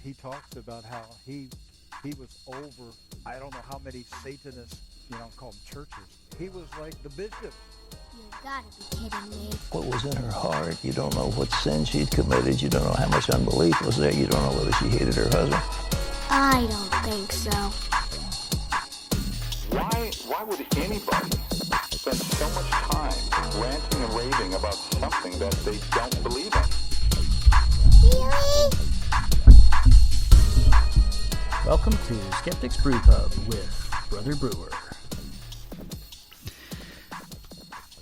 he talks about how he was over, I don't know how many Satanist, call them churches. He was like the bishop. You gotta be kidding me. What was in her heart? You don't know what sin she'd committed. You don't know how much unbelief was there. You don't know whether she hated her husband. I don't think so. Why would anybody spend so much time ranting and raving about something that they don't believe in? Really? Welcome to Skeptics Brew Pub with Brother Brewer.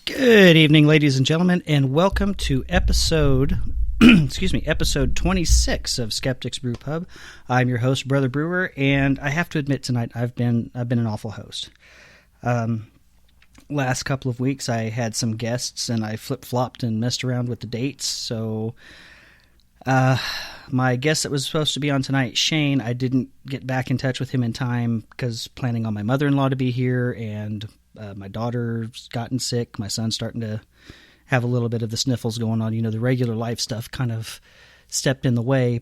Good evening, ladies and gentlemen, and welcome to episode 26 of Skeptics Brew Pub. I'm your host, Brother Brewer, and I have to admit tonight I've been an awful host. Last couple of weeks I had some guests and I flip-flopped and messed around with the dates, so my guest that was supposed to be on tonight, Shane, I didn't get back in touch with him in time because planning on my mother-in-law to be here, and my daughter's gotten sick. My son's starting to have a little bit of the sniffles going on. The regular life stuff kind of stepped in the way.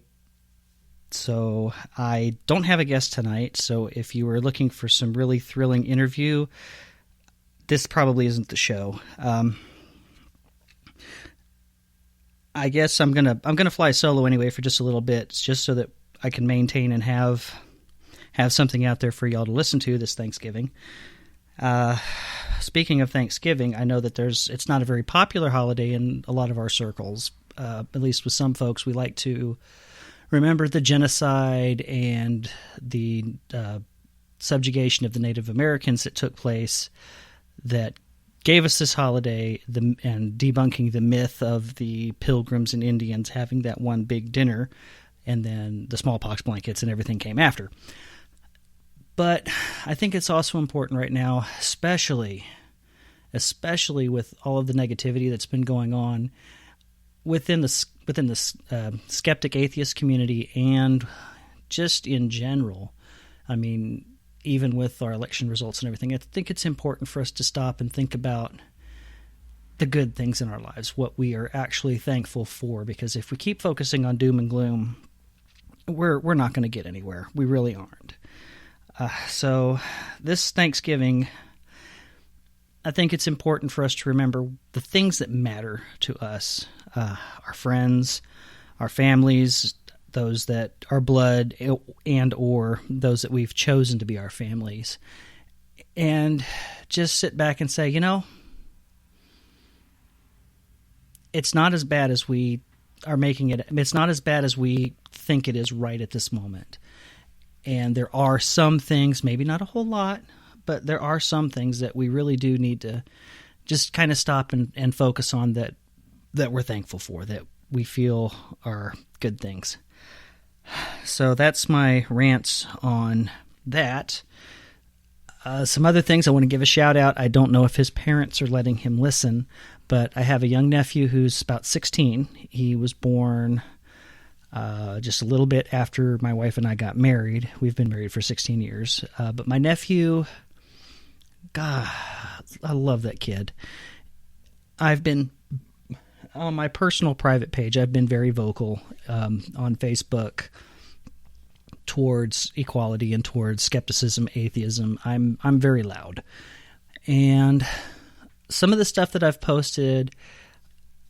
So I don't have a guest tonight. So if you were looking for some really thrilling interview, this probably isn't the show. I guess I'm gonna fly solo anyway for just a little bit, just so that I can maintain and have something out there for y'all to listen to this Thanksgiving. Speaking of Thanksgiving, I know that it's not a very popular holiday in a lot of our circles. At least with some folks, we like to remember the genocide and the subjugation of the Native Americans that took place that gave us this holiday, and debunking the myth of the Pilgrims and Indians having that one big dinner, and then the smallpox blankets and everything came after. But I think it's also important right now, especially with all of the negativity that's been going on within the skeptic atheist community and just in general. I mean, even with our election results and everything, I think it's important for us to stop and think about the good things in our lives, what we are actually thankful for, because if we keep focusing on doom and gloom, we're not going to get anywhere. We really aren't. So this Thanksgiving, I think it's important for us to remember the things that matter to us, our friends, our families, those that are blood and or those that we've chosen to be our families, and just sit back and say, it's not as bad as we are making it. It's not as bad as we think it is right at this moment. And there are some things, maybe not a whole lot, but there are some things that we really do need to just kind of stop and focus on that we're thankful for, that we feel are good things. So that's my rants on that. Some other things I want to give a shout out. I don't know if his parents are letting him listen, but I have a young nephew who's about 16. He was born just a little bit after my wife and I got married. We've been married for 16 years. But my nephew, God, I love that kid. I've been, on my personal private page, I've been very vocal on Facebook towards equality and towards skepticism, atheism. I'm very loud. And some of the stuff that I've posted,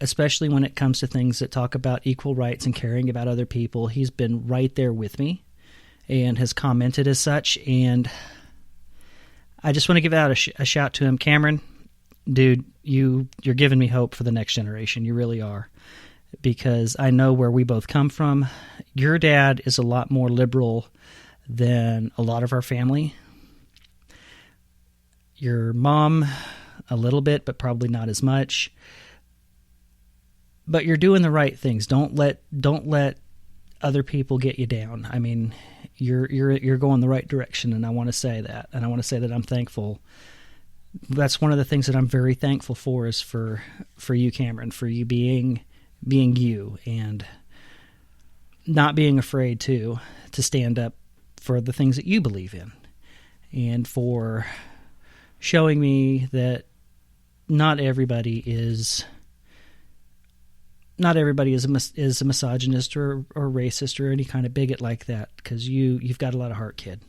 especially when it comes to things that talk about equal rights and caring about other people, he's been right there with me and has commented as such. And I just want to give out a shout to him. Cameron, dude, you're giving me hope for the next generation. You really are. Because I know where we both come from. Your dad is a lot more liberal than a lot of our family. Your mom, a little bit, but probably not as much. But you're doing the right things. Don't let other people get you down. I mean, you're going the right direction, and I want to say that. And I want to say that I'm thankful. That's one of the things that I'm very thankful for, is for you, Cameron, for you being you and not being afraid to stand up for the things that you believe in, and for showing me that not everybody is not everybody is a misogynist or racist or any kind of bigot like that, because you've got a lot of heart, kid.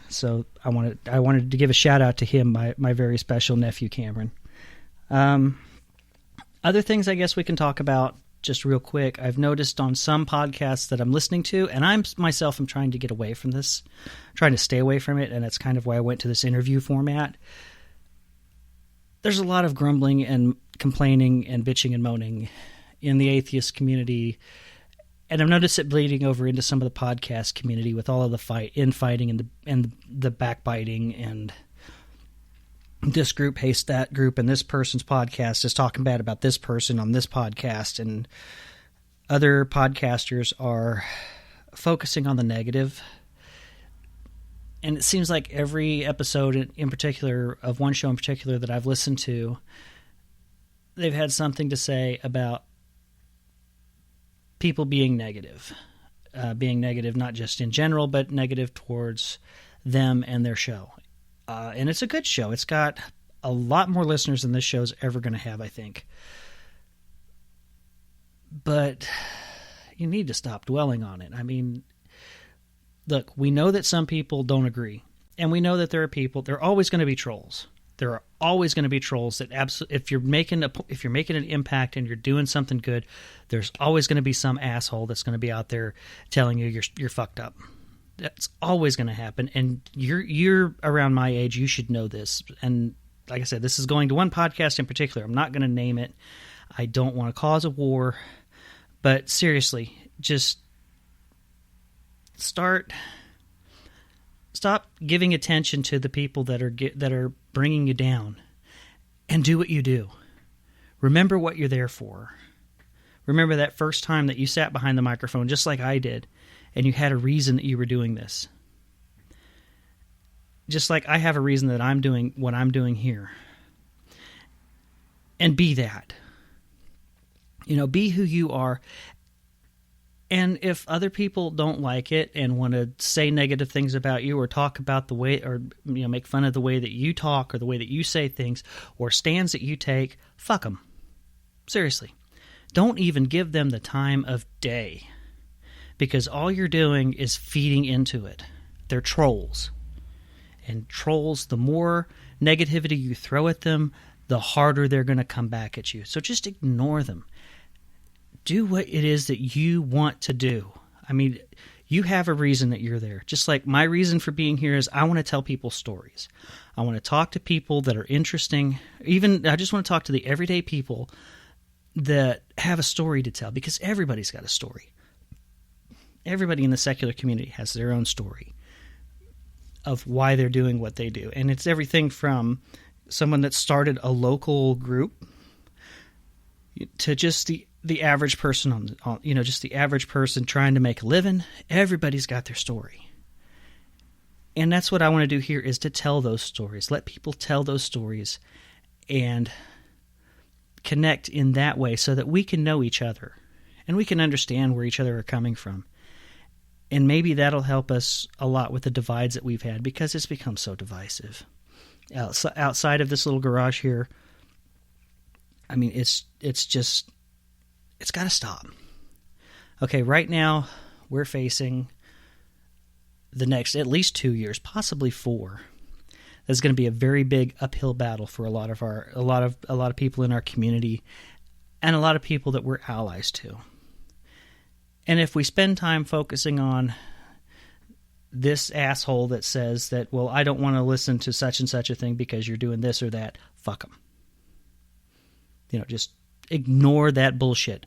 So I wanted to give a shout out to him, my very special nephew Cameron. Other things I guess we can talk about just real quick. I've noticed on some podcasts that I'm listening to, and I'm trying to get away from this, trying to stay away from it, and that's kind of why I went to this interview format. There's a lot of grumbling and complaining and bitching and moaning in the atheist community, and I've noticed it bleeding over into some of the podcast community with all of the infighting and the backbiting, and this group hates that group, and this person's podcast is talking bad about this person on this podcast, and other podcasters are focusing on the negative. And it seems like every episode in particular, of one show in particular that I've listened to, they've had something to say about people being negative. Being negative not just in general, but negative towards them and their show. And it's a good show. It's got a lot more listeners than this show's ever going to have, I think. But you need to stop dwelling on it. I mean, look, we know that some people don't agree, and we know that there are always going to be trolls. There are always going to be trolls that if you're making an impact and you're doing something good, there's always going to be some asshole that's going to be out there telling you you're fucked up. That's always going to happen, and you're around my age. You should know this. And like I said, this is going to one podcast in particular. I'm not going to name it. I don't want to cause a war, but seriously, just stop giving attention to the people that are bringing you down, and do what you do. Remember what you're there for. Remember that first time that you sat behind the microphone, just like I did, and you had a reason that you were doing this. Just like I have a reason that I'm doing what I'm doing here. And be that. Be who you are. And if other people don't like it and want to say negative things about you, or talk about the way, or make fun of the way that you talk or the way that you say things or stands that you take, fuck them. Seriously. Don't even give them the time of day, because all you're doing is feeding into it. They're trolls. And trolls, the more negativity you throw at them, the harder they're going to come back at you. So just ignore them. Do what it is that you want to do. I mean, you have a reason that you're there. Just like my reason for being here is I want to tell people stories. I want to talk to people that are interesting. Even I just want to talk to the everyday people that have a story to tell, because everybody's got a story. Everybody in the secular community has their own story of why they're doing what they do. And it's everything from someone that started a local group to just the average person just the average person trying to make a living. Everybody's got their story. And that's what I want to do here, is to tell those stories. Let people tell those stories and connect in that way, so that we can know each other and we can understand where each other are coming from. And maybe that'll help us a lot with the divides that we've had, because it's become so divisive. Outside of this little garage here, I mean, it's got to stop. Okay, right now we're facing the next at least 2 years, possibly 4. That's going to be a very big uphill battle for a lot of people in our community, and a lot of people that we're allies to. And if we spend time focusing on this asshole that says that, well, I don't want to listen to such and such a thing because you're doing this or that, fuck them. Just ignore that bullshit.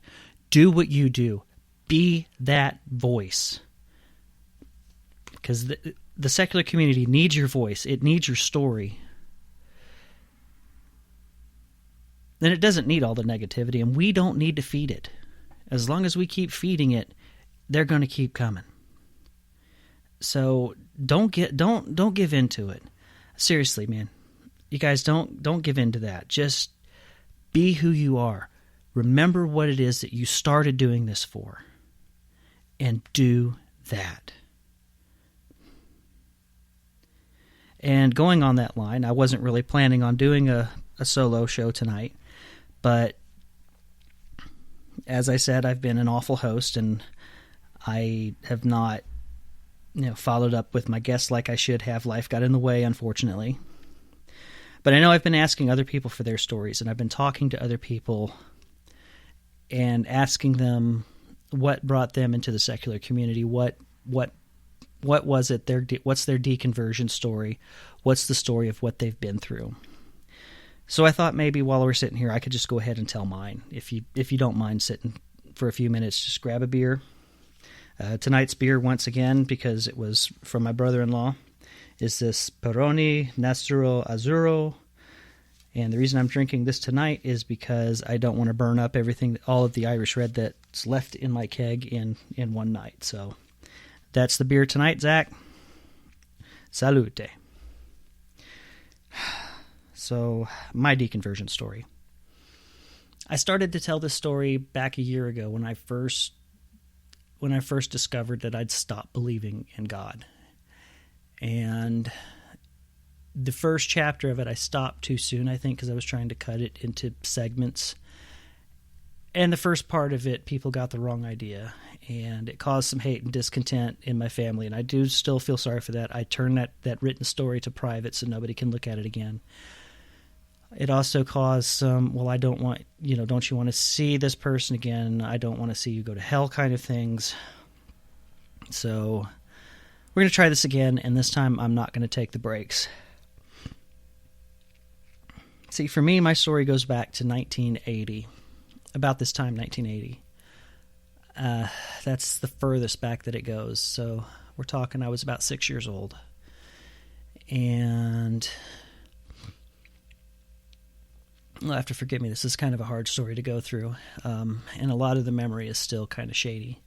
Do what you do. Be that voice. Because the secular community needs your voice. It needs your story. Then it doesn't need all the negativity, and we don't need to feed it. As long as we keep feeding it, they're going to keep coming. So don't give into it. Seriously, man. You guys don't give into that. Just be who you are. Remember what it is that you started doing this for, and do that. And going on that line, I wasn't really planning on doing a solo show tonight, but as I said, I've been an awful host, and I have not, followed up with my guests like I should have. Life got in the way, unfortunately. But I know I've been asking other people for their stories, and I've been talking to other people and asking them what brought them into the secular community. What was it? What's their deconversion story? What's the story of what they've been through? So I thought maybe while we're sitting here, I could just go ahead and tell mine. If you don't mind sitting for a few minutes, just grab a beer. Tonight's beer, once again, because it was from my brother-in-law, is this Peroni Nastro Azzurro. And the reason I'm drinking this tonight is because I don't want to burn up all of the Irish Red that's left in my keg in one night. So that's the beer tonight, Zach. Salute. So, my deconversion story. I started to tell this story back a year ago when I first discovered that I'd stopped believing in God. And the first chapter of it, I stopped too soon, I think, because I was trying to cut it into segments. And the first part of it, people got the wrong idea, and it caused some hate and discontent in my family, and I do still feel sorry for that. I turned that written story to private so nobody can look at it again. It also caused some, well, I don't want, don't you want to see this person again? I don't want to see you go to hell kind of things. So we're going to try this again, and this time I'm not going to take the breaks. See, for me, my story goes back to 1980. About this time, 1980. That's the furthest back that it goes. So we're talking, I was about 6 years old. And you'll have to forgive me, this is kind of a hard story to go through. And a lot of the memory is still kind of shady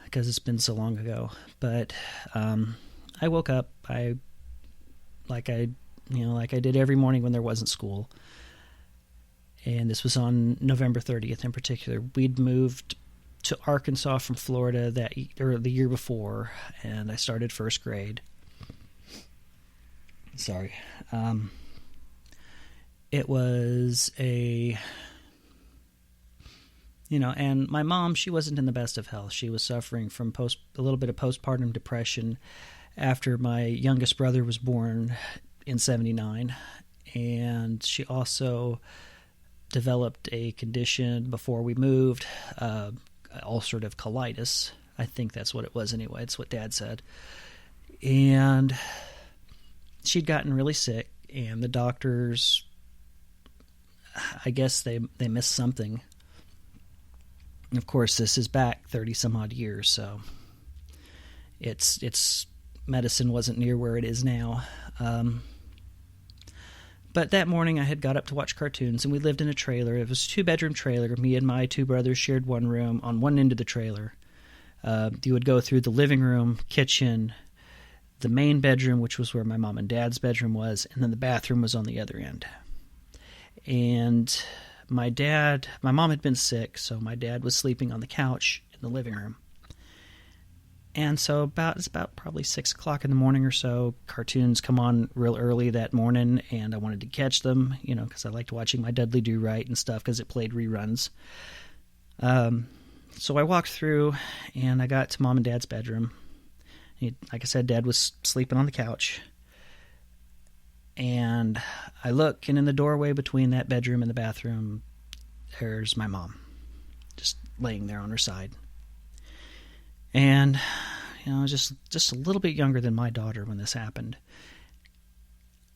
because it's been so long ago. But I woke up, like I did every morning when there wasn't school. And this was on November 30th in particular. We'd moved to Arkansas from Florida the year before, and I started first grade. Sorry. It was and my mom, she wasn't in the best of health. She was suffering from a little bit of postpartum depression after my youngest brother was born in 1979, and she also developed a condition before we moved, ulcerative colitis. I think that's what it was anyway. It's what Dad said. And she'd gotten really sick, and the doctors, I guess they missed something. And of course, this is back 30 some odd years, so it's medicine wasn't near where it is now. But that morning I had got up to watch cartoons, and we lived in a trailer. It was a 2-bedroom trailer. Me and my 2 brothers shared one room on one end of the trailer. You would go through the living room, kitchen, the main bedroom, which was where my mom and dad's bedroom was, and then the bathroom was on the other end. And my mom had been sick, so my dad was sleeping on the couch in the living room. And so it's about probably 6 o'clock in the morning or so. Cartoons come on real early that morning, and I wanted to catch them, because I liked watching my Dudley Do-Right and stuff because it played reruns. So I walked through, and I got to Mom and Dad's bedroom. Like I said, Dad was sleeping on the couch. And I look, and in the doorway between that bedroom and the bathroom, there's my mom, just laying there on her side. And, just a little bit younger than my daughter when this happened.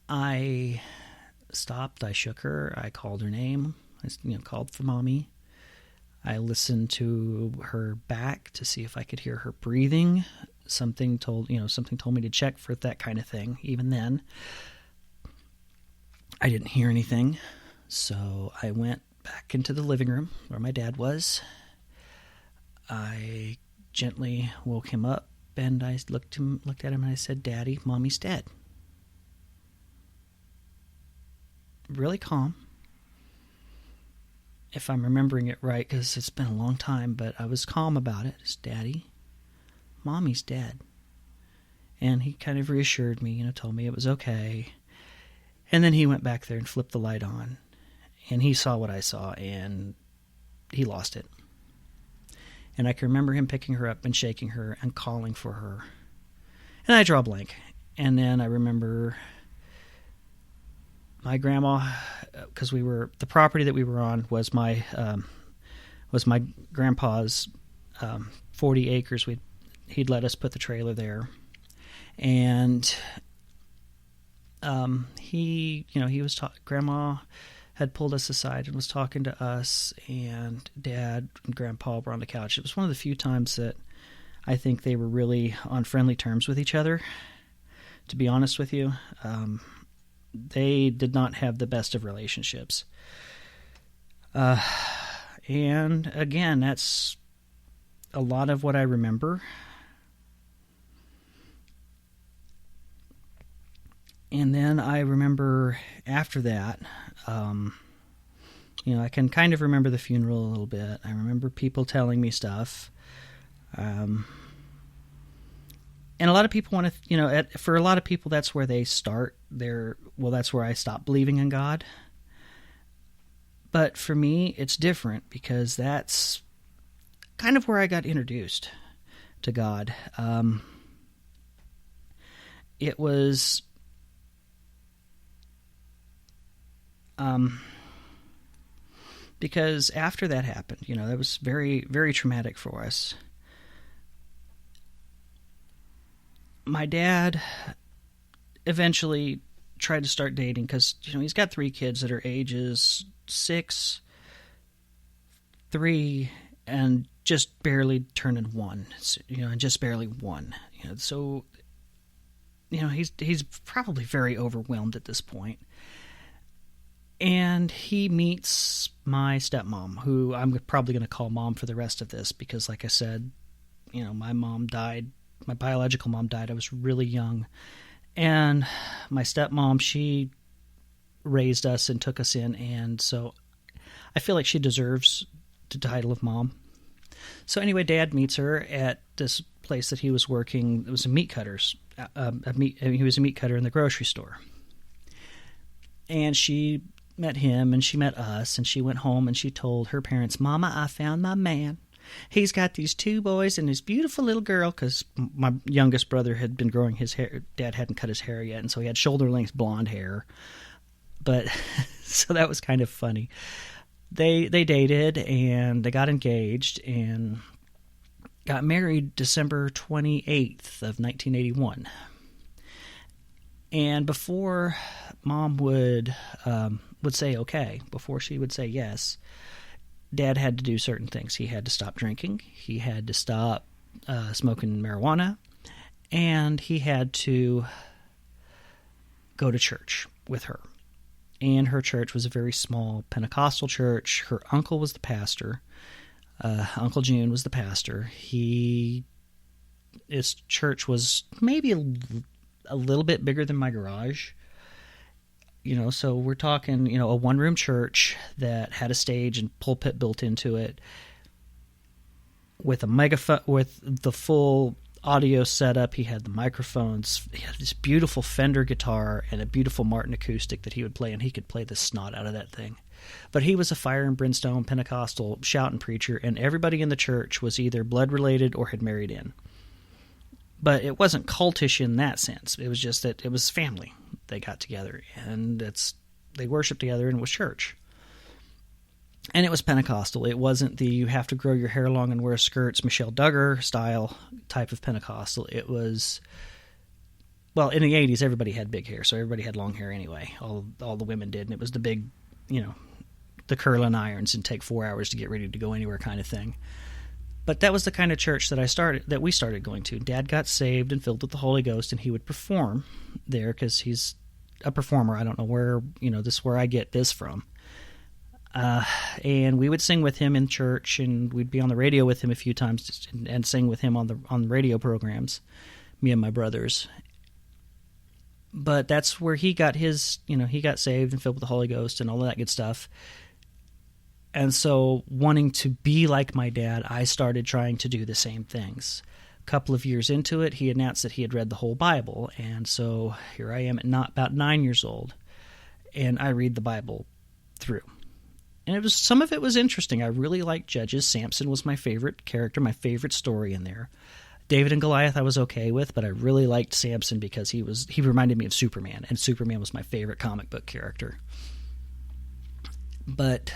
I stopped, I shook her, I called her name, I called for Mommy. I listened to her back to see if I could hear her breathing. Something told me to check for that kind of thing. Even then, I didn't hear anything. So I went back into the living room where my dad was. I gently woke him up, and I looked at him and I said, "Daddy, Mommy's dead." Really calm, if I'm remembering it right, because it's been a long time, but I was calm about it. It's, "Daddy, Mommy's dead." And he kind of reassured me, told me it was okay. And then he went back there and flipped the light on, and he saw what I saw, and he lost it. And I can remember him picking her up and shaking her and calling for her. And I draw a blank. And then I remember my grandma, because the property that we were on was my grandpa's 40 acres. He'd let us put the trailer there. And Grandma had pulled us aside and was talking to us, and Dad and Grandpa were on the couch. It was one of the few times that I think they were really on friendly terms with each other, to be honest with you. They did not have the best of relationships. And again, that's a lot of what I remember. And then I remember after that, I can kind of remember the funeral a little bit. I remember people telling me stuff. And a lot of people want to, for a lot of people, that's where they start that's where I stopped believing in God. But for me, it's different because that's kind of where I got introduced to God. It was... because after that happened, that was very, very traumatic for us. My dad eventually tried to start dating because, he's got 3 kids that are ages 6, 3, and just barely turning 1, and just barely 1. So, he's probably very overwhelmed at this point. And he meets my stepmom, who I'm probably going to call Mom for the rest of this because, like I said, my mom died. My biological mom died. I was really young. And my stepmom, she raised us and took us in. And so I feel like she deserves the title of Mom. So anyway, Dad meets her at this place that he was working. It was a meat cutter's. He was a meat cutter in the grocery store. And she met him, and she met us, and she went home, and she told her parents, "Mama, I found my man. He's got these 2 boys and this beautiful little girl," because my youngest brother had been growing his hair. Dad hadn't cut his hair yet, and so he had shoulder-length blonde hair. But, so that was kind of funny. They dated, and they got engaged, and got married December 28th of 1981. And before Mom would say okay, before she would say yes, Dad had to do certain things. He had to stop drinking. He had to stop smoking marijuana. And he had to go to church with her. And her church was a very small Pentecostal church. Her uncle was the pastor. Uncle June was the pastor. His church was maybe a little bit bigger than my garage. So we're talking, a one-room church that had a stage and pulpit built into it with a megaphone, with the full audio setup. He had the microphones. He had this beautiful Fender guitar and a beautiful Martin acoustic that he would play, and he could play the snot out of that thing. But he was a fire and brimstone Pentecostal shouting preacher, and everybody in the church was either blood-related or had married in. But it wasn't cultish in that sense. It was just that it was family. They got together, and they worshiped together, and it was church. And it was Pentecostal. It wasn't the you have to grow your hair long and wear skirts, Michelle Duggar style type of Pentecostal. It was, well, in the 80s, everybody had big hair, so everybody had long hair anyway. All the women did, and it was the big, the curling irons and take 4 hours to get ready to go anywhere kind of thing. But that was the kind of church that we started going to. Dad got saved and filled with the Holy Ghost, and he would perform there because he's a performer. I don't know where, this is where I get this from. And we would sing with him in church, and we'd be on the radio with him a few times and sing with him on the radio programs, me and my brothers. But that's where he got his, he got saved and filled with the Holy Ghost and all of that good stuff. And so, wanting to be like my dad, I started trying to do the same things. A couple of years into it, he announced that he had read the whole Bible. And so, here I am at about 9 years old, and I read the Bible through. And some of it was interesting. I really liked Judges. Samson was my favorite character, my favorite story in there. David and Goliath I was okay with, but I really liked Samson because he reminded me of Superman, and Superman was my favorite comic book character. But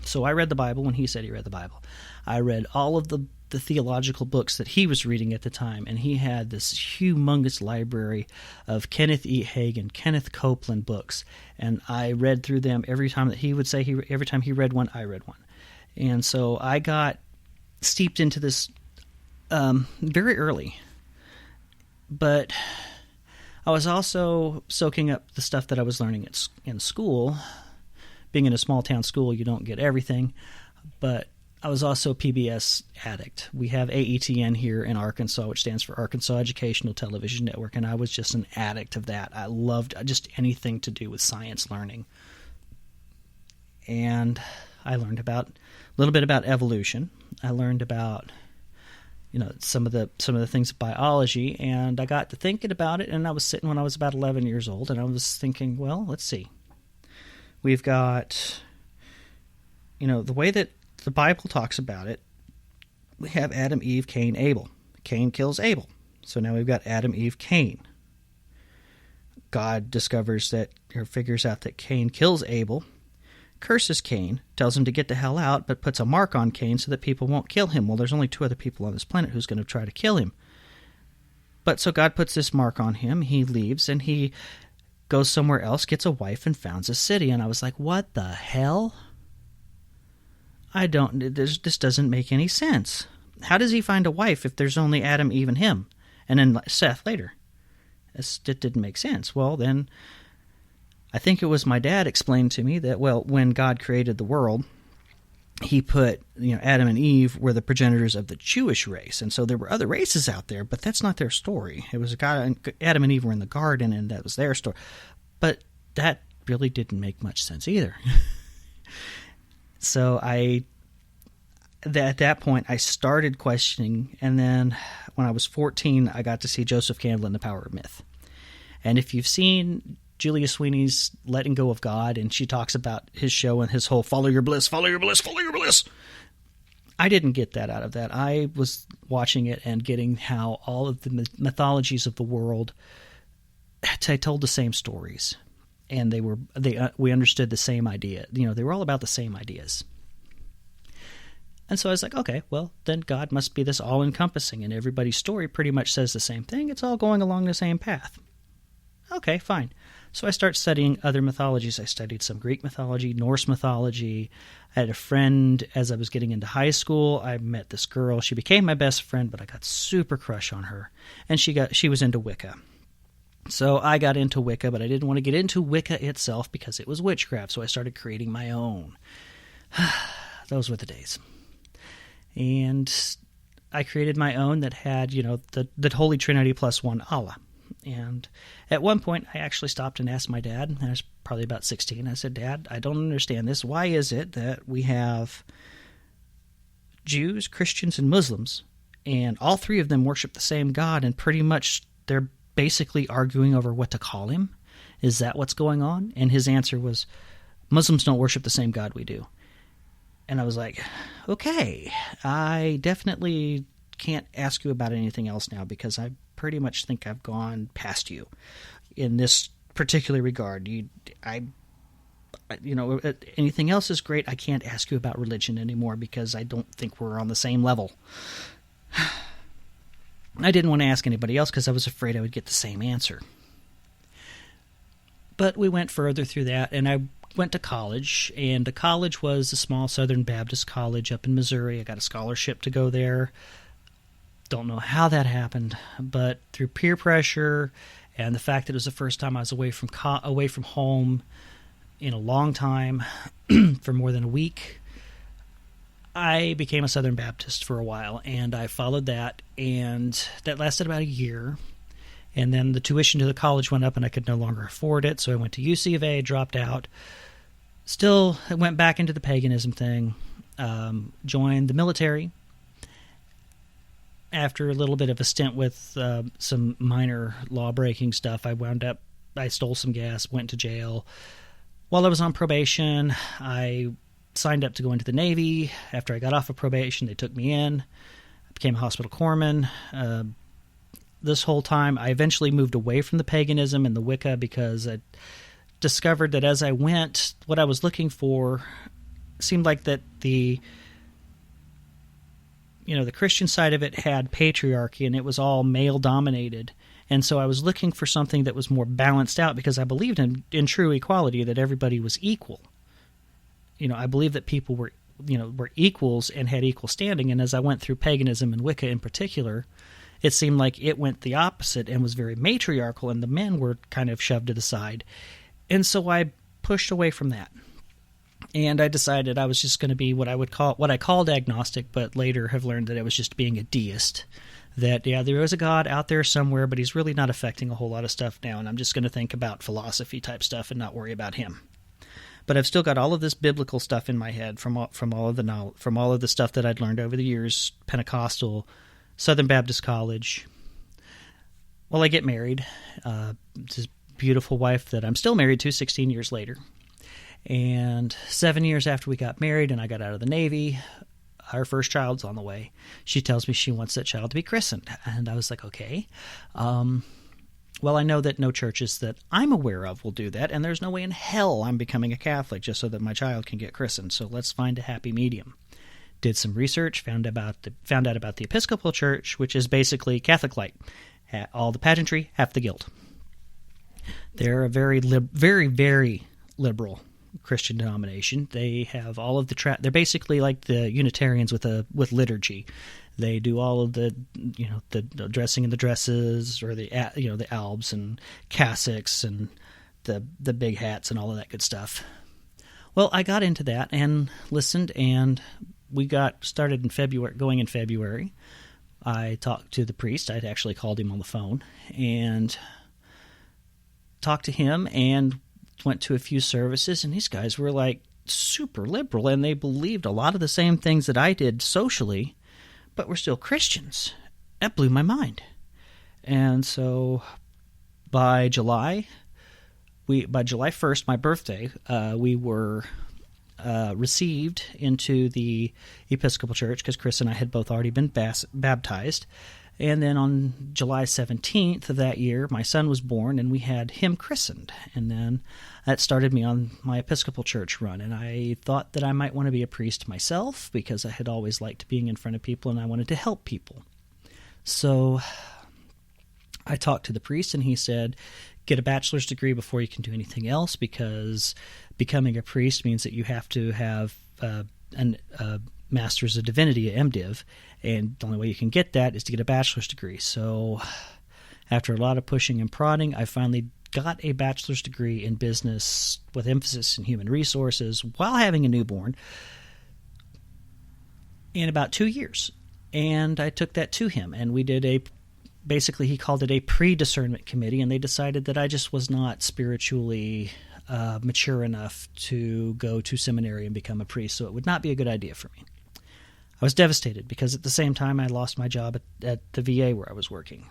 so I read the Bible when he said he read the Bible. I read all of the theological books that he was reading at the time, and he had this humongous library of Kenneth E. Hagin, Kenneth Copeland books, and I read through them every time that he would say every time he read one, I read one. And so I got steeped into this very early. But I was also soaking up the stuff that I was learning in school. Being in a small town school, you don't get everything, but I was also a PBS addict. We have AETN here in Arkansas, which stands for Arkansas Educational Television Network, and I was just an addict of that. I loved just anything to do with science learning. And I learned a little bit about evolution. I learned about some of the things of biology, and I got to thinking about it, and I was sitting when I was about 11 years old, and I was thinking, well, let's see. We've got, the way that the Bible talks about it, we have Adam, Eve, Cain, Abel. Cain kills Abel. So now we've got Adam, Eve, Cain. God figures out that Cain kills Abel, curses Cain, tells him to get the hell out, but puts a mark on Cain so that people won't kill him. Well, there's only 2 other people on this planet who's going to try to kill him. But so God puts this mark on him, he leaves, and he goes somewhere else, gets a wife, and founds a city. And I was like, what the hell? This doesn't make any sense. How does he find a wife if there's only Adam, Eve, and him? And then Seth later. It didn't make sense. Well, then, I think it was my dad explained to me that, when God created the world, he put, Adam and Eve were the progenitors of the Jewish race. And so there were other races out there, but that's not their story. It was Adam and Eve were in the garden, and that was their story. But that really didn't make much sense either. So at that point, I started questioning, and then when I was 14, I got to see Joseph Campbell in The Power of Myth. And if you've seen Julia Sweeney's Letting Go of God, and she talks about his show and his whole follow your bliss, follow your bliss, follow your bliss, I didn't get that out of that. I was watching it and getting how all of the mythologies of the world told the same stories. And we understood the same idea. They were all about the same ideas. And so I was like, okay, well, then God must be this all-encompassing, and everybody's story pretty much says the same thing. It's all going along the same path. Okay, fine. So I start studying other mythologies. I studied some Greek mythology, Norse mythology. I had a friend as I was getting into high school. I met this girl. She became my best friend, but I got super crush on her. And she was into Wicca. So I got into Wicca, but I didn't want to get into Wicca itself because it was witchcraft, so I started creating my own. Those were the days. And I created my own that had, the Holy Trinity plus one Allah. And at one point, I actually stopped and asked my dad, I was probably about 16, I said, Dad, I don't understand this. Why is it that we have Jews, Christians, and Muslims, and all 3 of them worship the same God, and pretty much they're basically arguing over what to call him? Is that what's going on? And his answer was, Muslims don't worship the same God we do. And I was like, okay, I definitely can't ask you about anything else now because I pretty much think I've gone past you in this particular regard. Anything else is great. I can't ask you about religion anymore because I don't think we're on the same level. I didn't want to ask anybody else because I was afraid I would get the same answer. But we went further through that, and I went to college, and the college was a small Southern Baptist college up in Missouri. I got a scholarship to go there. Don't know how that happened, but through peer pressure and the fact that it was the first time I was away from home in a long time, for more than a week, I became a Southern Baptist for a while, and I followed that, and that lasted about a year. And then the tuition to the college went up, and I could no longer afford it, so I went to UC of A, dropped out. Still, I went back into the paganism thing, joined the military. After a little bit of a stint with some minor law-breaking stuff, I stole some gas, went to jail. While I was on probation, I signed up to go into the Navy. After I got off of probation, they took me in. I became a hospital corpsman. This whole time, I eventually moved away from the paganism and the Wicca because I discovered that as I went, what I was looking for seemed like that the Christian side of it had patriarchy and it was all male dominated. And so I was looking for something that was more balanced out because I believed in true equality, that everybody was equal. I believed that people were equals and had equal standing. And as I went through paganism and Wicca in particular, it seemed like it went the opposite and was very matriarchal, and the men were kind of shoved to the side. And so I pushed away from that. And I decided I was just going to be what I called agnostic, but later have learned that it was just being a deist. That, there is a God out there somewhere, but he's really not affecting a whole lot of stuff now, and I'm just going to think about philosophy type stuff and not worry about him. But I've still got all of this biblical stuff in my head from all of the stuff that I'd learned over the years, Pentecostal, Southern Baptist College. Well, I get married. This beautiful wife that I'm still married to 16 years later. And 7 years after we got married and I got out of the Navy, our first child's on the way. She tells me she wants that child to be christened. And I was like, okay. Well, I know that no churches that I'm aware of will do that, and there's no way in hell I'm becoming a Catholic just so that my child can get christened. So let's find a happy medium. Did some research, found out about the Episcopal Church, which is basically Catholic light. All the pageantry, half the guilt. They're a very, very liberal Christian denomination. They have all of they're basically like the Unitarians with liturgy. They do all of the dressing in the dresses, or the albs and cassocks and the big hats and all of that good stuff. Well, I got into that and listened, and we got started in February. I talked to the priest. I'd actually called him on the phone and talked to him and went to a few services, and these guys were like super liberal, and they believed a lot of the same things that I did socially, but were still Christians. That blew my mind. And so by July 1st, my birthday, we were received into the Episcopal Church because Chris and I had both already been baptized. And then on July 17th of that year, my son was born, and we had him christened. And then that started me on my Episcopal Church run. And I thought that I might want to be a priest myself because I had always liked being in front of people and I wanted to help people. So I talked to the priest, and he said, get a bachelor's degree before you can do anything else, because becoming a priest means that you have to have a Master's of Divinity, a MDiv, and the only way you can get that is to get a bachelor's degree. So after a lot of pushing and prodding, I finally got a bachelor's degree in business with emphasis in human resources while having a newborn in about 2 years. And I took that to him, and we did basically he called it a pre-discernment committee, and they decided that I just was not spiritually mature enough to go to seminary and become a priest, so it would not be a good idea for me. I was devastated because at the same time I lost my job at the VA where I was working.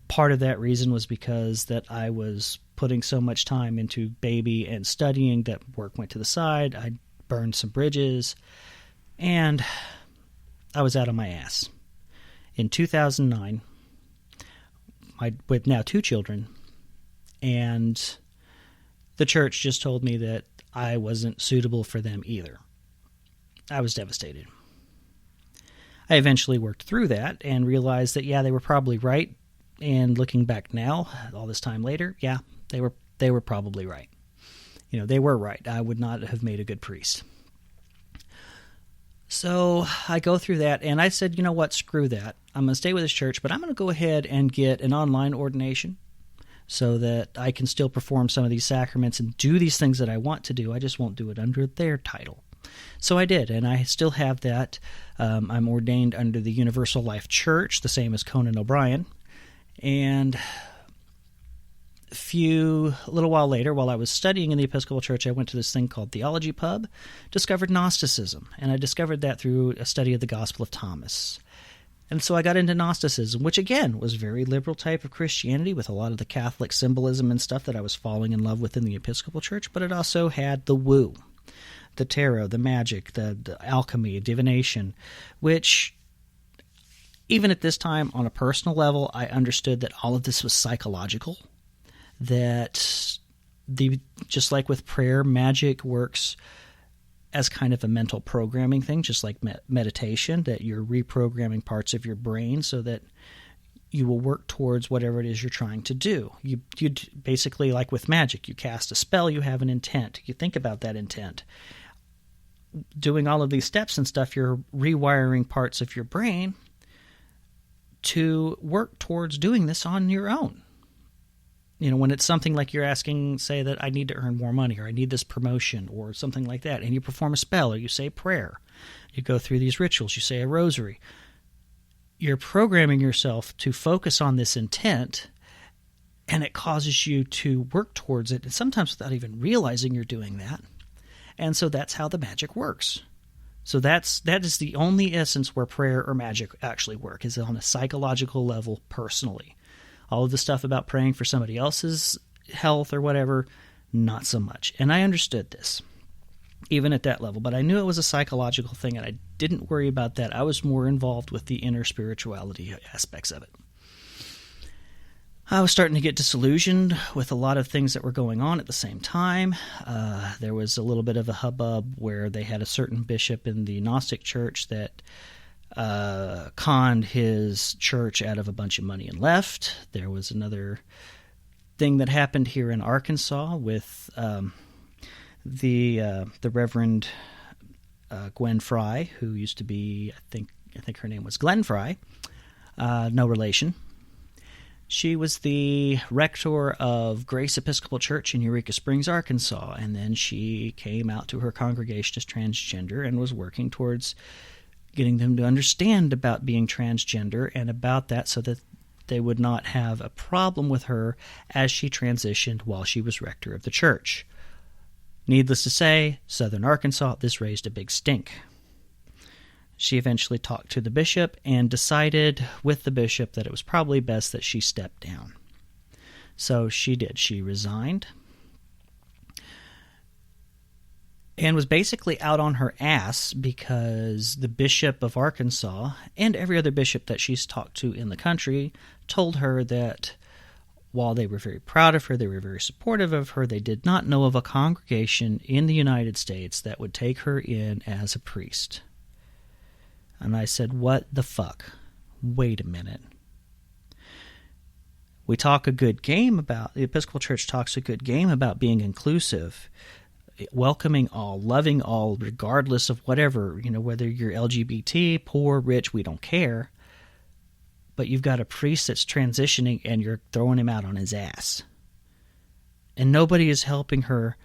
Part of that reason was because that I was putting so much time into baby and studying that work went to the side. I burned some bridges, and I was out on my ass. In 2009, with now 2 children, and the church just told me that I wasn't suitable for them either. I was devastated. I eventually worked through that and realized that, they were probably right. And looking back now, all this time later, they were probably right. They were right. I would not have made a good priest. So I go through that, and I said, you know what, screw that. I'm going to stay with this church, but I'm going to go ahead and get an online ordination so that I can still perform some of these sacraments and do these things that I want to do. I just won't do it under their title. So I did, and I still have that. I'm ordained under the Universal Life Church, the same as Conan O'Brien. And a little while later, while I was studying in the Episcopal Church, I went to this thing called Theology Pub, discovered Gnosticism, and I discovered that through a study of the Gospel of Thomas. And so I got into Gnosticism, which again was very liberal type of Christianity with a lot of the Catholic symbolism and stuff that I was falling in love with in the Episcopal Church, but it also had the woo. the tarot, the magic, the alchemy, divination, which even at this time on a personal level, I understood that all of this was psychological, that just like with prayer, magic works as kind of a mental programming thing, just like meditation, that you're reprogramming parts of your brain so that you will work towards whatever it is you're trying to do. You basically, like with magic, you cast a spell, you have an intent. You think about that intent. Doing all of these steps and stuff, you're rewiring parts of your brain to work towards doing this on your own. You know, when it's something like you're asking, say that I need to earn more money, or I need this promotion, or something like that, and you perform a spell, or you say prayer, you go through these rituals, you say a rosary, you're programming yourself to focus on this intent, and it causes you to work towards it, and sometimes without even realizing you're doing that. And so that's how the magic works. So that is the only essence where prayer or magic actually work, is on a psychological level personally. All of the stuff about praying for somebody else's health or whatever, not so much. And I understood this, even at that level, but I knew it was a psychological thing, and I didn't worry about that. I was more involved with the inner spirituality aspects of it. I was starting to get disillusioned with a lot of things that were going on at the same time. There was a little bit of a hubbub where they had a certain bishop in the Gnostic church that conned his church out of a bunch of money and left. There was another thing that happened here in Arkansas with the Reverend Gwen Fry, who used to be, I think her name was Glenn Fry, no relation. She was the rector of Grace Episcopal Church in Eureka Springs, Arkansas, and then she came out to her congregation as transgender and was working towards getting them to understand about being transgender and about that so that they would not have a problem with her as she transitioned while she was rector of the church. Needless to say, Southern Arkansas, this raised a big stink. She eventually talked to the bishop and decided with the bishop that it was probably best that she step down. So she did. She resigned and was basically out on her ass because the bishop of Arkansas and every other bishop that she's talked to in the country told her that while they were very proud of her, they were very supportive of her, they did not know of a congregation in the United States that would take her in as a priest. And I said, what the fuck? Wait a minute. We talk a good game about, the Episcopal Church talks a good game about being inclusive, welcoming all, loving all, regardless of whatever, whether you're LGBT, poor, rich, we don't care. But you've got a priest that's transitioning and you're throwing him out on his ass. And nobody is helping her,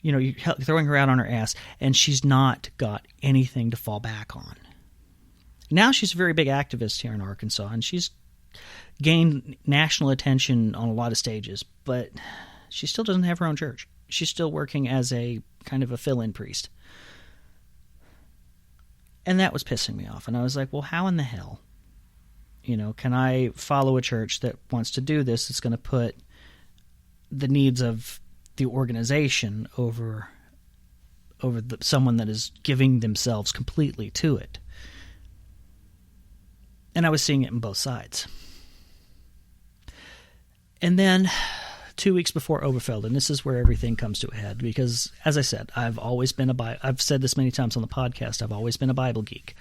you're throwing her out on her ass, and she's not got anything to fall back on. Now she's a very big activist here in Arkansas, and she's gained national attention on a lot of stages, but she still doesn't have her own church. She's still working as a kind of a fill-in priest. And that was pissing me off. And I was like, well, how in the hell? Can I follow a church that wants to do this that's going to put the needs of the organization over someone that is giving themselves completely to it? And I was seeing it in both sides. And then 2 weeks before Oberfeld, and this is where everything comes to a head, because, as I said, I've said this many times on the podcast, I've always been a Bible geek.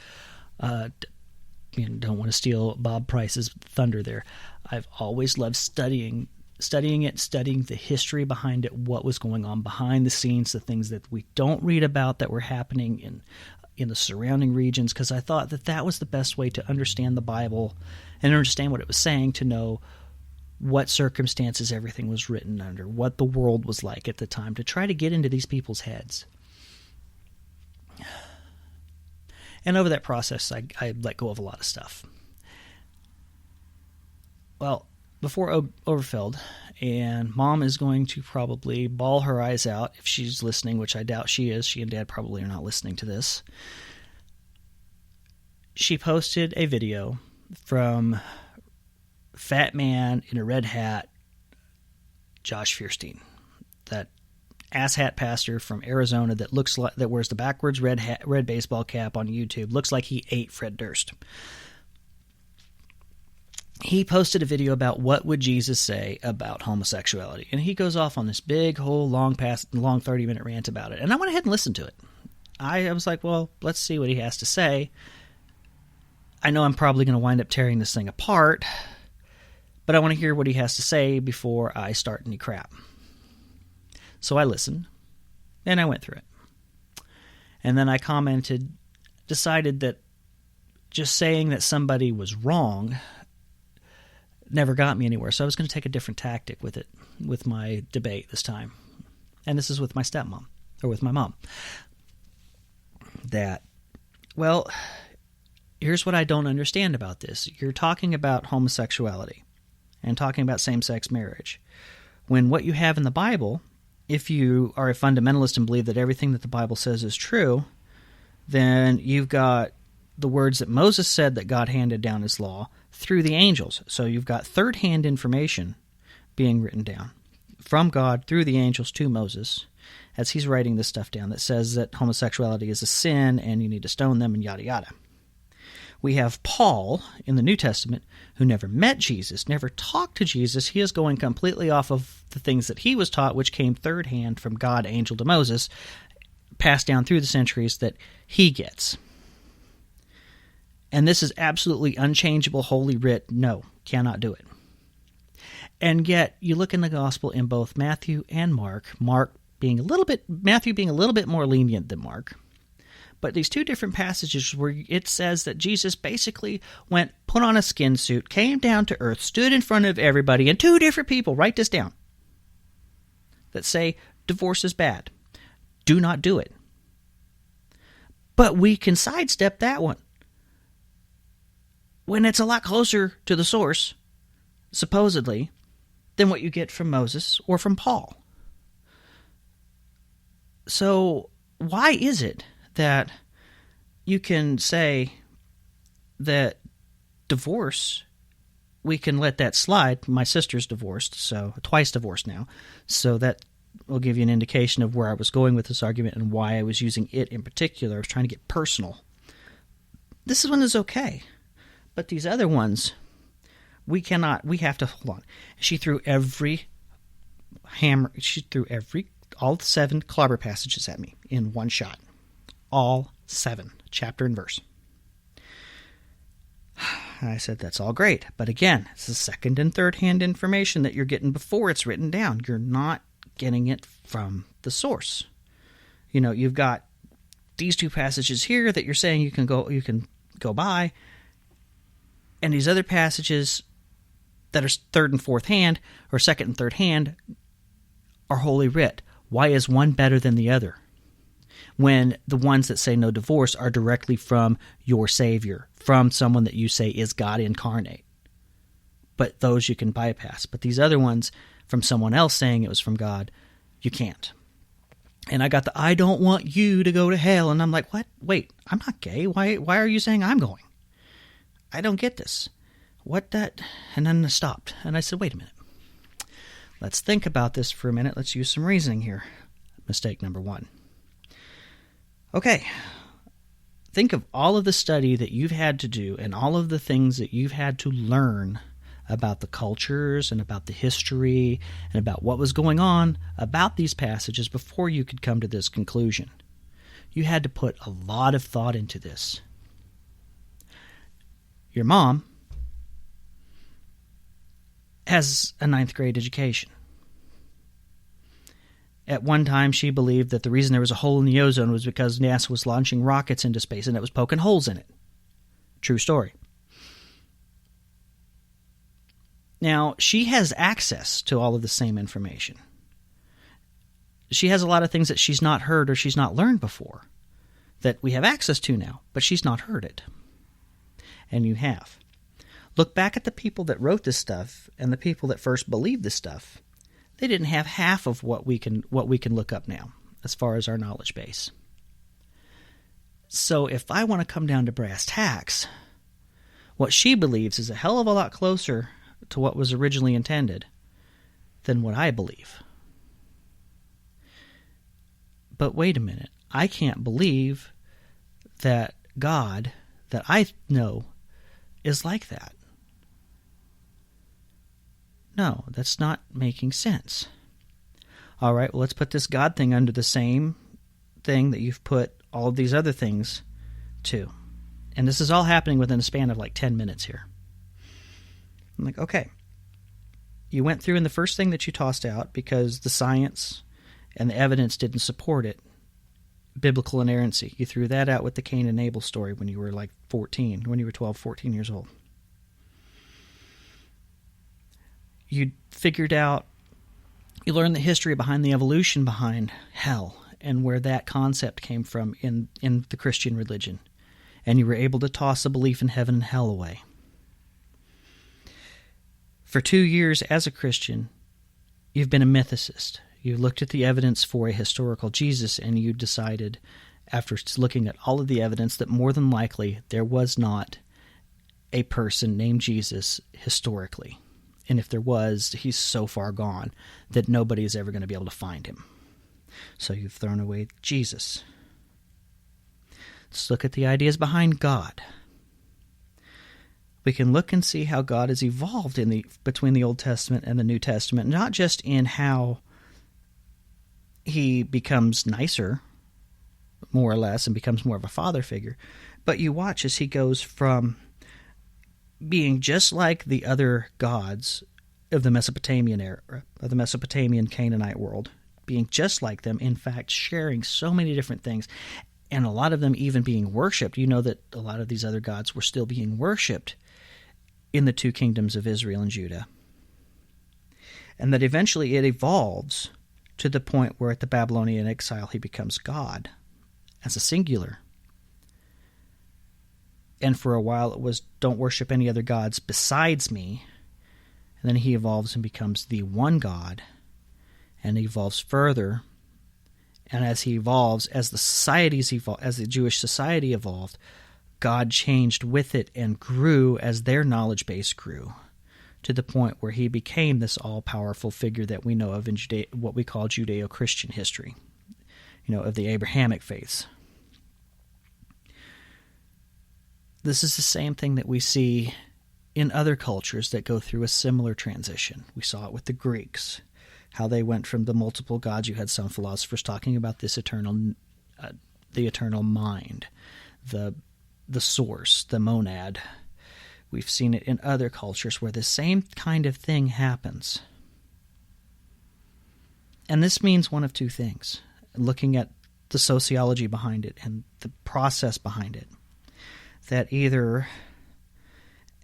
Don't want to steal Bob Price's thunder there. I've always loved studying the history behind it, what was going on behind the scenes, the things that we don't read about that were happening in the surrounding regions, because I thought that was the best way to understand the Bible and understand what it was saying, to know what circumstances everything was written under, what the world was like at the time, to try to get into these people's heads. And over that process, I let go of a lot of stuff. Well, before Oberfeld, and Mom is going to probably bawl her eyes out if she's listening, which I doubt she is. She and Dad probably are not listening to this. She posted a video from Fat Man in a Red Hat, Josh Fierstein, that asshat pastor from Arizona that looks like, that wears the backwards red baseball cap on YouTube. Looks like he ate Fred Durst. He posted a video about what would Jesus say about homosexuality, and he goes off on this big whole long 30-minute rant about it. And I went ahead and listened to it. I was like, well, let's see what he has to say. I know I'm probably going to wind up tearing this thing apart, but I want to hear what he has to say before I start any crap. So I listened, and I went through it. And then I decided that just saying that somebody was wrong never got me anywhere. So I was going to take a different tactic with it, with my debate this time. And this is with my stepmom, or with my mom. That, well, here's what I don't understand about this. You're talking about homosexuality and talking about same-sex marriage, when what you have in the Bible, if you are a fundamentalist and believe that everything that the Bible says is true, then you've got the words that Moses said that God handed down as law through the angels. So you've got third-hand information being written down from God through the angels to Moses as he's writing this stuff down that says that homosexuality is a sin and you need to stone them and yada yada. We have Paul in the New Testament who never met Jesus, never talked to Jesus. He is going completely off of the things that he was taught, which came third hand from God, angel to Moses, passed down through the centuries that he gets. And this is absolutely unchangeable, holy writ. No, cannot do it. And yet, you look in the gospel in both Matthew and Mark, Matthew being a little bit more lenient than Mark, but these two different passages where it says that Jesus basically went, put on a skin suit, came down to earth, stood in front of everybody, and two different people, write this down, that say divorce is bad. Do not do it. But we can sidestep that one when it's a lot closer to the source, supposedly, than what you get from Moses or from Paul. So why is it that you can say that divorce, we can let that slide? My sister's divorced, so twice divorced now, so that will give you an indication of where I was going with this argument and why I was using it in particular. I was trying to get personal. This one is okay, but these other ones, we have to, hold on. She threw all 7 clobber passages at me in one shot. All 7, chapter and verse. And I said, that's all great. But again, it's the second and third hand information that you're getting before it's written down. You're not getting it from the source. You know, you've got these 2 passages here that you're saying you can go by, and these other passages that are third and fourth hand, or second and third hand, are Holy Writ. Why is one better than the other? When the ones that say no divorce are directly from your Savior, from someone that you say is God incarnate. But those you can bypass. But these other ones, from someone else saying it was from God, you can't. And I got the, I don't want you to go to hell. And I'm like, what? Wait, I'm not gay. Why are you saying I'm going? I don't get this. What that? And then I stopped. And I said, wait a minute. Let's think about this for a minute. Let's use some reasoning here. Mistake number 1. Okay. Think of all of the study that you've had to do and all of the things that you've had to learn about the cultures and about the history and about what was going on about these passages before you could come to this conclusion. You had to put a lot of thought into this. Your mom has a 9th grade education. At one time, she believed that the reason there was a hole in the ozone was because NASA was launching rockets into space and it was poking holes in it. True story. Now, she has access to all of the same information. She has a lot of things that she's not heard or she's not learned before that we have access to now, but she's not heard it. And you have. Look back at the people that wrote this stuff and the people that first believed this stuff. They didn't have half of what we can look up now as far as our knowledge base. So if I want to come down to brass tacks, what she believes is a hell of a lot closer to what was originally intended than what I believe. but wait a minute, I can't believe that God that I know is like that. No, that's not making sense. All right, well, let's put this God thing under the same thing that you've put all of these other things to. And this is all happening within a span of like 10 minutes here. I'm like, okay. You went through, and the first thing that you tossed out, because the science and the evidence didn't support it, biblical inerrancy. You threw that out with the Cain and Abel story when you were like 14, when you were 12, 14 years old. You figured out, you learned the history behind the evolution behind hell and where that concept came from in the Christian religion. And you were able to toss a belief in heaven and hell away. For 2 years as a Christian, you've been a mythicist. You looked at the evidence for a historical Jesus, and you decided, after looking at all of the evidence, that more than likely there was not a person named Jesus historically. And if there was, he's so far gone that nobody is ever going to be able to find him. So you've thrown away Jesus. Let's look at the ideas behind God. We can look and see how God has evolved between the Old Testament and the New Testament, not just in how he becomes nicer, more or less, and becomes more of a father figure, but you watch as he goes from being just like the other gods of the Mesopotamian era, of the Mesopotamian Canaanite world, being just like them, in fact, sharing so many different things, and a lot of them even being worshipped. You know that a lot of these other gods were still being worshipped in the two kingdoms of Israel and Judah. And that eventually it evolves to the point where at the Babylonian exile he becomes God as a singular. And for a while it was, don't worship any other gods besides me. And then he evolves and becomes the one God, and evolves further. And as he evolves, as the societies evolved, as the Jewish society evolved, God changed with it and grew as their knowledge base grew, to the point where he became this all-powerful figure that we know of in what we call Judeo-Christian history, of the Abrahamic faiths. This is the same thing that we see in other cultures that go through a similar transition. We saw it with the Greeks, how they went from the multiple gods. You had some philosophers talking about this eternal, the eternal mind, the source, the monad. We've seen it in other cultures where the same kind of thing happens. And this means one of two things, looking at the sociology behind it and the process behind it, that either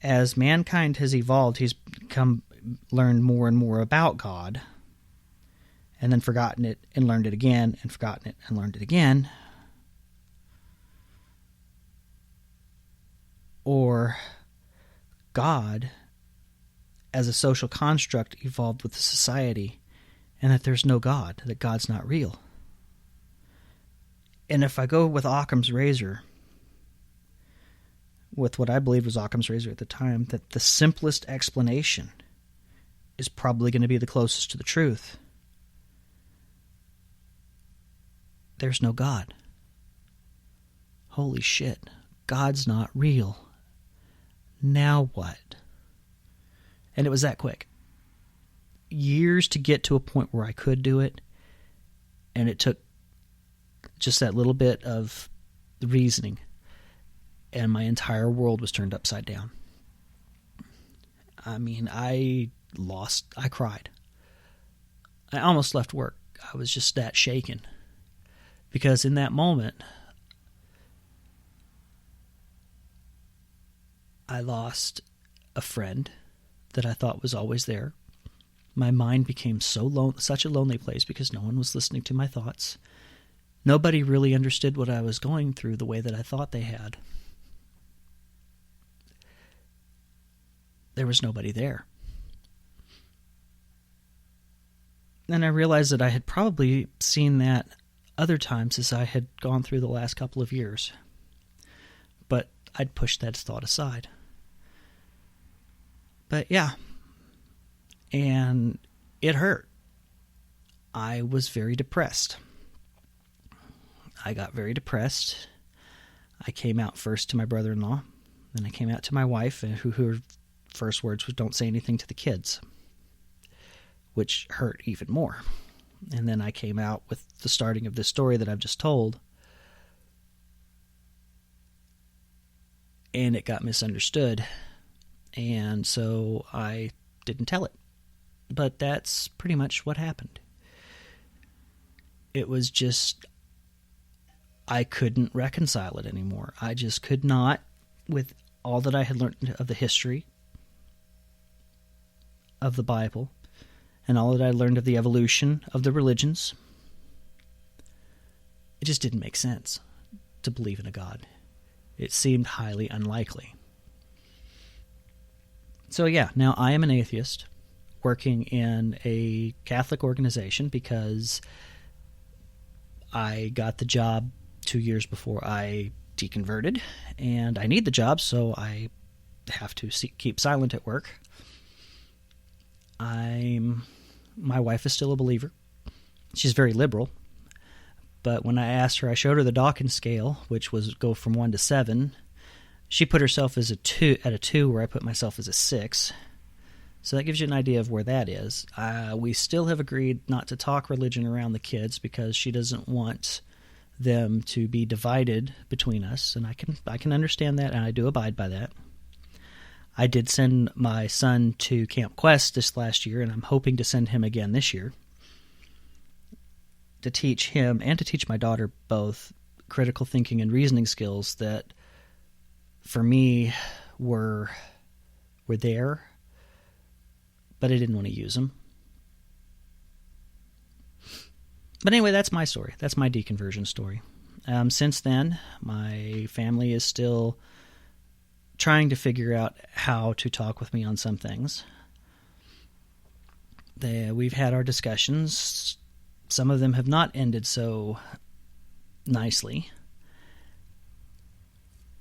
as mankind has evolved, he's learned more and more about God, and then forgotten it and learned it again, and forgotten it and learned it again, or God, as a social construct, evolved with the society, and that there's no God, that God's not real. And if I go with Occam's razor, with what I believe was Occam's razor at the time, that the simplest explanation is probably going to be the closest to the truth. There's no God. Holy shit, God's not real. Now what? And it was that quick. Years to get to a point where I could do it, and it took just that little bit of reasoning, and my entire world was turned upside down. I mean, I cried. I almost left work. I was just that shaken. Because in that moment, I lost a friend that I thought was always there. My mind became such a lonely place because no one was listening to my thoughts. Nobody really understood what I was going through the way that I thought they had. There was nobody there. And I realized that I had probably seen that other times as I had gone through the last couple of years. But I'd pushed that thought aside. But yeah, and it hurt. I was very depressed. I got very depressed. I came out first to my brother-in-law, then I came out to my wife, and her first words was, "Don't say anything to the kids," which hurt even more. And then I came out with the starting of this story that I've just told, and it got misunderstood, and so I didn't tell it. But that's pretty much what happened. It was just, I couldn't reconcile it anymore. I just could not, with all that I had learned of the history of the Bible, and all that I learned of the evolution of the religions. It just didn't make sense to believe in a God. It seemed highly unlikely. So yeah, now I am an atheist working in a Catholic organization because I got the job 2 years before I deconverted, and I need the job, so I have to keep silent at work. My wife is still a believer. She's very liberal. But when I asked her, I showed her the Dawkins scale, which was go from 1 to 7. She put herself as a 2, where I put myself as a 6. So that gives you an idea of where that is. We still have agreed not to talk religion around the kids because she doesn't want them to be divided between us, and I can understand that, and I do abide by that. I did send my son to Camp Quest this last year, and I'm hoping to send him again this year to teach him and to teach my daughter both critical thinking and reasoning skills that, for me, were there, but I didn't want to use them. But anyway, that's my story. That's my deconversion story. Since then, my family is still trying to figure out how to talk with me on some things. We've had our discussions. Some of them have not ended so nicely.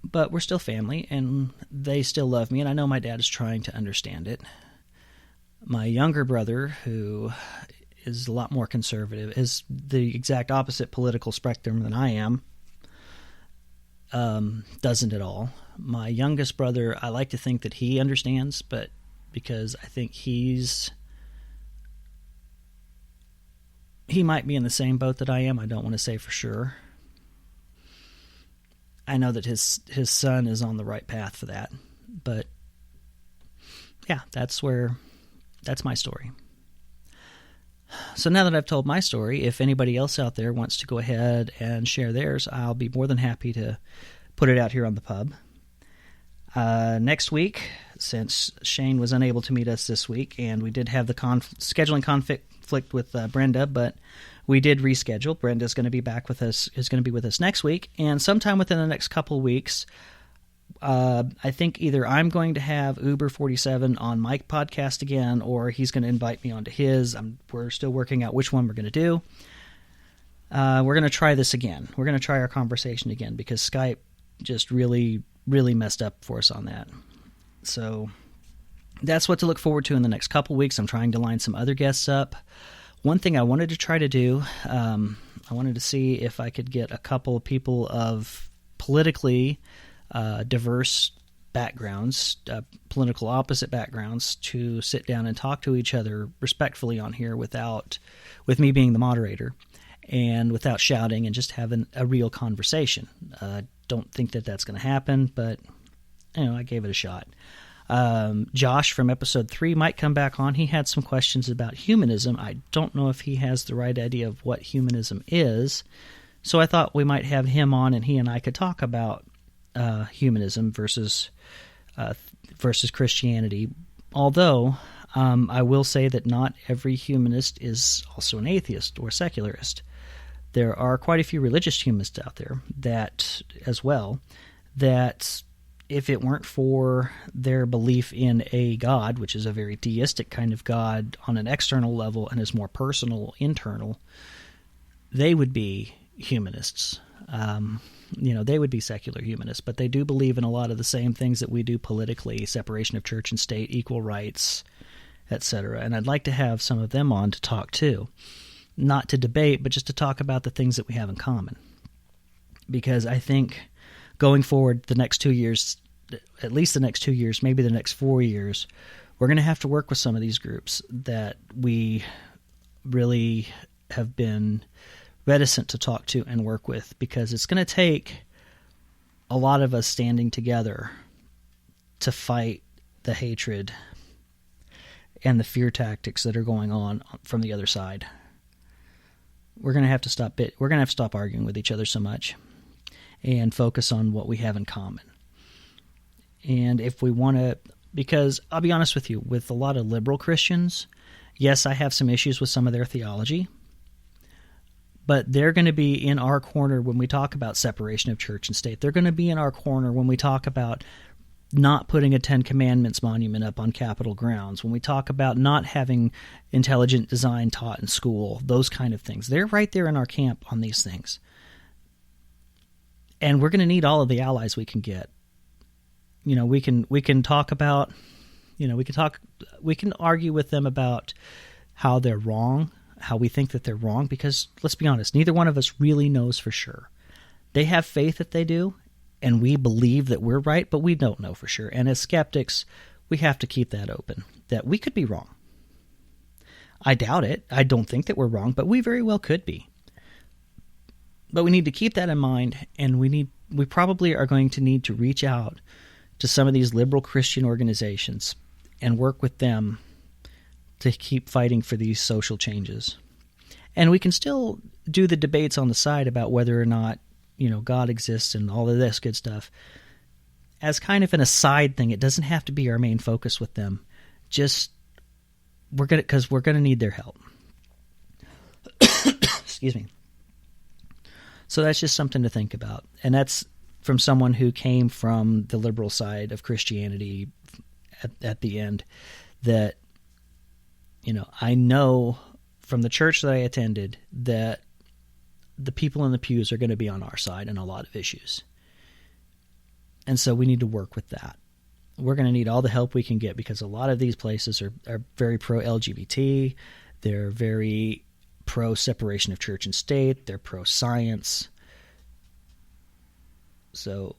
But we're still family, and they still love me, and I know my dad is trying to understand it. My younger brother, who is a lot more conservative, is the exact opposite political spectrum than I am, doesn't at all. My youngest brother, I like to think that he understands, but because I think he might be in the same boat that I am. I don't want to say for sure. I know that his son is on the right path for that, but yeah, that's my story. So now that I've told my story, if anybody else out there wants to go ahead and share theirs, I'll be more than happy to put it out here on the pub. Next week, since Shane was unable to meet us this week, and we did have the scheduling conflict with Brenda, but we did reschedule. Brenda's going to be back with us, is going to be with us next week, and sometime within the next couple weeks, I think either I'm going to have Uber 47 on my podcast again, or he's going to invite me onto his. We're still working out which one we're going to do. We're going to try this again. We're going to try our conversation again because Skype just really messed up for us on that. So that's what to look forward to in the next couple weeks. I'm trying to line some other guests up. One thing I wanted to try to do, I wanted to see if I could get a couple of people of politically diverse backgrounds, political opposite backgrounds, to sit down and talk to each other respectfully on here with me being the moderator and without shouting, and just having a real conversation. Don't think that that's going to happen, but I gave it a shot. Josh from episode 3 might come back on. He had some questions about humanism. I don't know if he has the right idea of what humanism is, so I thought we might have him on, and he and I could talk about humanism versus Christianity. Although I will say that not every humanist is also an atheist or secularist. There are quite a few religious humanists out there that if it weren't for their belief in a God, which is a very deistic kind of God on an external level and is more personal, internal, they would be humanists. They would be secular humanists, but they do believe in a lot of the same things that we do politically: separation of church and state, equal rights, etc. And I'd like to have some of them on to talk too. Not to debate, but just to talk about the things that we have in common. because I think going forward the next 2 years, at least the next 2 years, maybe the next 4 years, we're going to have to work with some of these groups that we really have been reticent to talk to and work with, because it's going to take a lot of us standing together to fight the hatred and the fear tactics that are going on from the other side. We're going to have to stop it. We're going to have to stop arguing with each other so much and focus on what we have in common. And if we want to, because I'll be honest with you, with a lot of liberal Christians, yes, I have some issues with some of their theology, but they're going to be in our corner when we talk about separation of church and state. They're going to be in our corner when we talk about not putting a Ten Commandments monument up on Capitol grounds, when we talk about not having intelligent design taught in school, those kind of things. They're right there in our camp on these things. And we're going to need all of the allies we can get. You know, we can talk about, you know, we can argue with them about how they're wrong, how we think that they're wrong, because let's be honest, neither one of us really knows for sure. They have faith that they do, and we believe that we're right, but we don't know for sure. And as skeptics, we have to keep that open, that we could be wrong. I doubt it. I don't think that we're wrong, but we very well could be. But we need to keep that in mind, and we probably are going to need to reach out to some of these liberal Christian organizations and work with them to keep fighting for these social changes. And we can still do the debates on the side about whether or not, you know, God exists and all of this good stuff as kind of an aside thing. It doesn't have to be our main focus with them. Just we're gonna need their help. Excuse me. So that's just something to think about, and that's from someone who came from the liberal side of Christianity at the end. That, you know, I know from the church that I attended that the people in the pews are going to be on our side in a lot of issues. And so we need to work with that. We're going to need all the help we can get, because a lot of these places are very pro-LGBT. They're very pro-separation of church and state. They're pro-science. So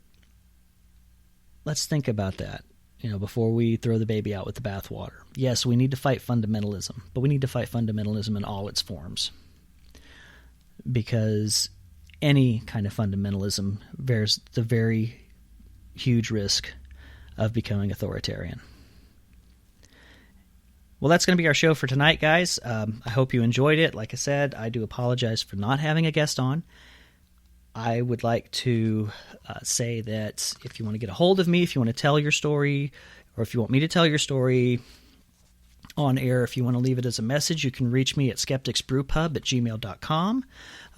let's think about that, you know, before we throw the baby out with the bathwater. Yes, we need to fight fundamentalism, but we need to fight fundamentalism in all its forms. Because any kind of fundamentalism bears the very huge risk of becoming authoritarian. Well, that's going to be our show for tonight, guys. I hope you enjoyed it. Like I said, I do apologize for not having a guest on. I would like to say that if you want to get a hold of me, if you want to tell your story, or if you want me to tell your story on air, if you want to leave it as a message, you can reach me at skepticsbrewpub@gmail.com,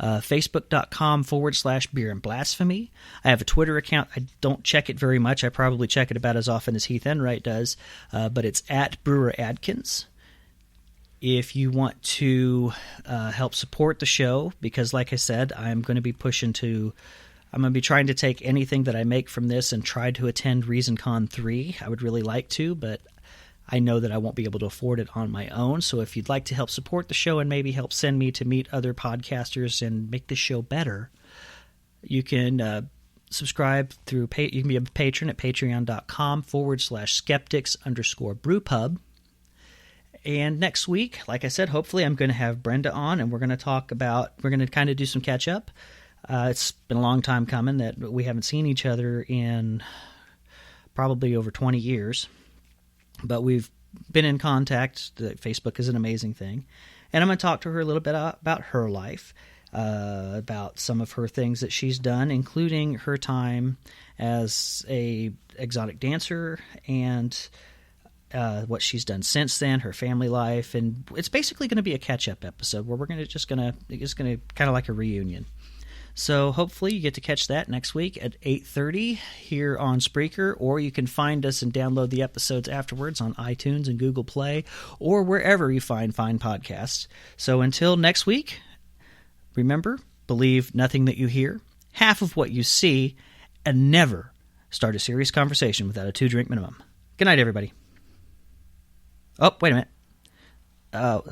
facebook.com/beer and blasphemy. I have a Twitter account. I don't check it very much. I probably check it about as often as Heath Enright does, but it's at Brewer Adkins. If you want to help support the show, because like I said, I'm going to be trying to take anything that I make from this and try to attend ReasonCon 3. I would really like to, but I know that I won't be able to afford it on my own. So if you'd like to help support the show and maybe help send me to meet other podcasters and make this show better, you can subscribe through, you can be a patron at patreon.com/skeptics_brewpub. And next week, like I said, hopefully I'm going to have Brenda on, and we're going to kind of do some catch up. It's been a long time coming that we haven't seen each other in probably over 20 years. But we've been in contact. Facebook is an amazing thing. And I'm going to talk to her a little bit about her life, about some of her things that she's done, including her time as a exotic dancer and what she's done since then, her family life. And it's basically going to be a catch-up episode where it's going to kind of like a reunion. So hopefully you get to catch that next week at 8:30 here on Spreaker, or you can find us and download the episodes afterwards on iTunes and Google Play, or wherever you find fine podcasts. So until next week, remember, believe nothing that you hear, half of what you see, and never start a serious conversation without a 2-drink minimum. Good night, everybody. Oh, wait a minute. Oh.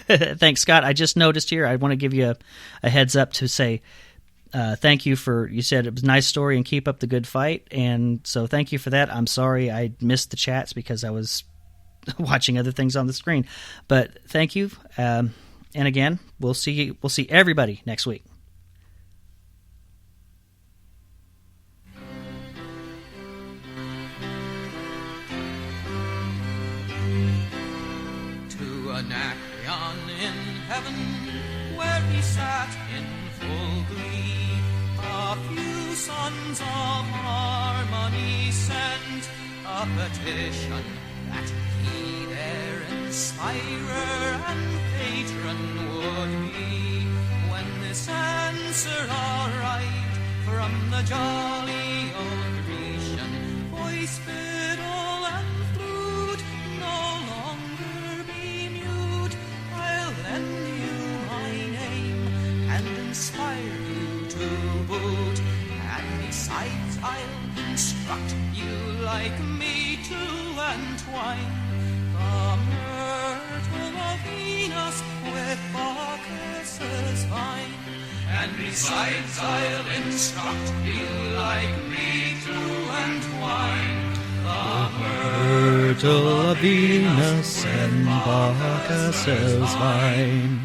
Thanks, Scott. I just noticed here, I want to give you a heads up to say, thank you you said it was a nice story and keep up the good fight. And so thank you for that. I'm sorry I missed the chats because I was watching other things on the screen. But thank you. And again, we'll see everybody next week. To Anacreon in heaven, where he sat in full glee, a few sons of harmony sent a petition that he their inspirer and patron would be. When this answer arrived from the jolly old Grecian, voice, fiddle, and flute no longer be mute. I'll lend you my name and inspire you to boot, and besides I'll instruct you like me to entwine the myrtle of Venus with Bacchus's vine. And besides I'll instruct you like me to entwine the Myrtle of Venus and Bacchus's vine.